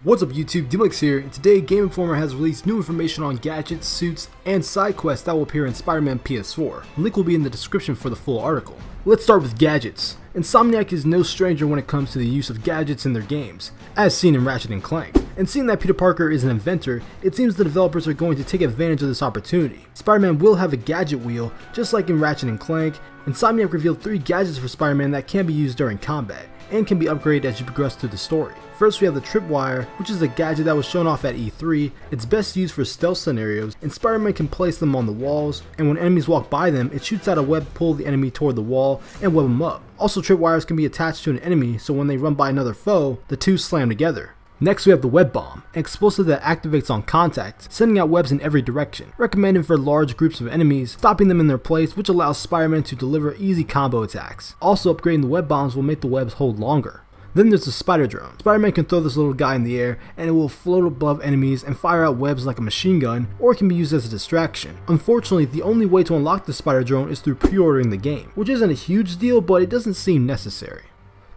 What's up YouTube, DMX here, and today Game Informer has released new information on gadgets, suits, and side quests that will appear in Spider-Man PS4. The link will be in the description for the full article. Let's start with gadgets. Insomniac is no stranger when it comes to the use of gadgets in their games, as seen in Ratchet & Clank. And seeing that Peter Parker is an inventor, it seems the developers are going to take advantage of this opportunity. Spider-Man will have a gadget wheel, just like in Ratchet & Clank. Insomniac revealed 3 gadgets for Spider-Man that can be used during combat, and can be upgraded as you progress through the story. First we have the Tripwire, which is a gadget that was shown off at E3. It's best used for stealth scenarios, and Spider-Man can place them on the walls, and when enemies walk by them, it shoots out a web to pull the enemy toward the wall and web them up. Also, Tripwires can be attached to an enemy, so when they run by another foe, the two slam together. Next we have the Web Bomb, an explosive that activates on contact, sending out webs in every direction, recommended for large groups of enemies, stopping them in their place, which allows Spider-Man to deliver easy combo attacks. Also, upgrading the Web Bombs will make the webs hold longer. Then there's the Spider Drone. Spider-Man can throw this little guy in the air, and it will float above enemies and fire out webs like a machine gun, or it can be used as a distraction. Unfortunately, the only way to unlock the Spider Drone is through pre-ordering the game, which isn't a huge deal, but it doesn't seem necessary.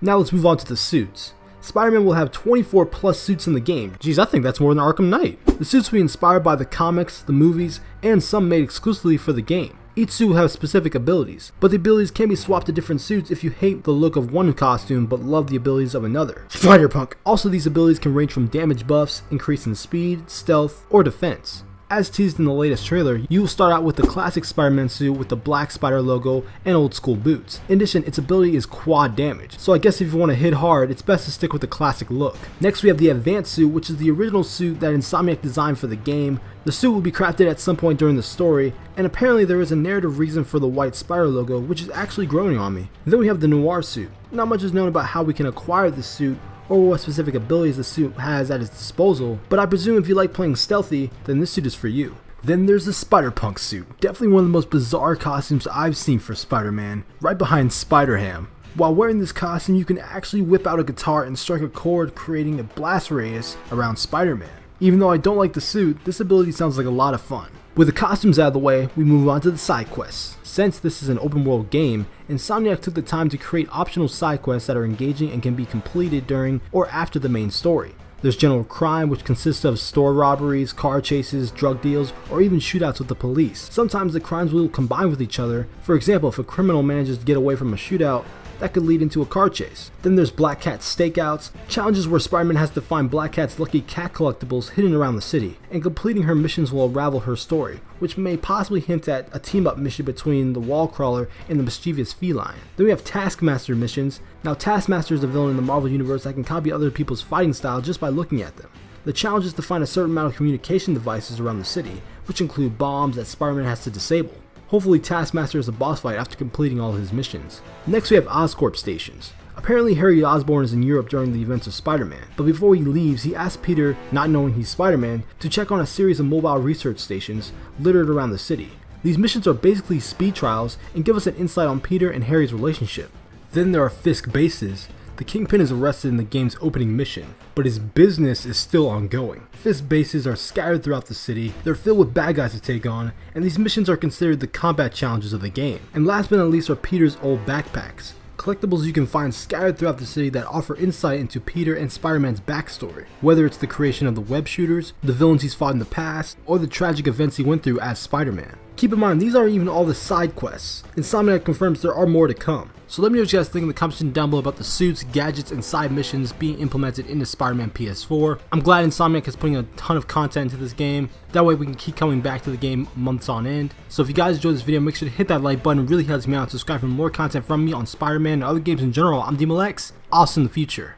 Now let's move on to the suits. Spider-Man will have 24 plus suits in the game. Geez, I think that's more than Arkham Knight. The suits will be inspired by the comics, the movies, and some made exclusively for the game. Each suit will have specific abilities, but the abilities can be swapped to different suits if you hate the look of one costume but love the abilities of another. Spider-Punk! Also, these abilities can range from damage buffs, increase in speed, stealth, or defense. As teased in the latest trailer, you will start out with the classic Spider-Man suit with the black spider logo and old school boots. In addition, its ability is quad damage, so I guess if you want to hit hard, it's best to stick with the classic look. Next we have the advanced suit, which is the original suit that Insomniac designed for the game. The suit will be crafted at some point during the story, and apparently there is a narrative reason for the white spider logo, which is actually growing on me. Then we have the Noir suit. Not much is known about how we can acquire this suit, or what specific abilities the suit has at its disposal, but I presume if you like playing stealthy, then this suit is for you. Then there's the Spider-Punk suit, definitely one of the most bizarre costumes I've seen for Spider-Man, right behind Spider-Ham. While wearing this costume, you can actually whip out a guitar and strike a chord, creating a blast radius around Spider-Man. Even though I don't like the suit, this ability sounds like a lot of fun. With the costumes out of the way, we move on to the side quests. Since this is an open world game, Insomniac took the time to create optional side quests that are engaging and can be completed during or after the main story. There's general crime, which consists of store robberies, car chases, drug deals, or even shootouts with the police. Sometimes the crimes will combine with each other. For example, if a criminal manages to get away from a shootout, that could lead into a car chase. Then there's Black Cat stakeouts, challenges where Spider-Man has to find Black Cat's lucky cat collectibles hidden around the city, and completing her missions will unravel her story, which may possibly hint at a team-up mission between the wall crawler and the mischievous feline. Then we have Taskmaster missions. Now Taskmaster is a villain in the Marvel Universe that can copy other people's fighting style just by looking at them. The challenge is to find a certain amount of communication devices around the city, which include bombs that Spider-Man has to disable. Hopefully Taskmaster is a boss fight after completing all his missions. Next we have Oscorp stations. Apparently Harry Osborn is in Europe during the events of Spider-Man, but before he leaves he asks Peter, not knowing he's Spider-Man, to check on a series of mobile research stations littered around the city. These missions are basically speed trials and give us an insight on Peter and Harry's relationship. Then there are Fisk bases. The Kingpin is arrested in the game's opening mission, but his business is still ongoing. Fisk bases are scattered throughout the city, they're filled with bad guys to take on, and these missions are considered the combat challenges of the game. And last but not least are Peter's old backpacks. Collectibles you can find scattered throughout the city that offer insight into Peter and Spider-Man's backstory, whether it's the creation of the web shooters, the villains he's fought in the past, or the tragic events he went through as Spider-Man. Keep in mind, these aren't even all the side quests. Insomniac confirms there are more to come. So let me know what you guys think in the comment section down below about the suits, gadgets, and side missions being implemented into Spider-Man PS4. I'm glad Insomniac is putting a ton of content into this game. That way we can keep coming back to the game months on end. So if you guys enjoyed this video, make sure to hit that like button. It really helps me out. Subscribe for more content from me on Spider-Man and other games in general. I'm DMX. I'll see you in the future.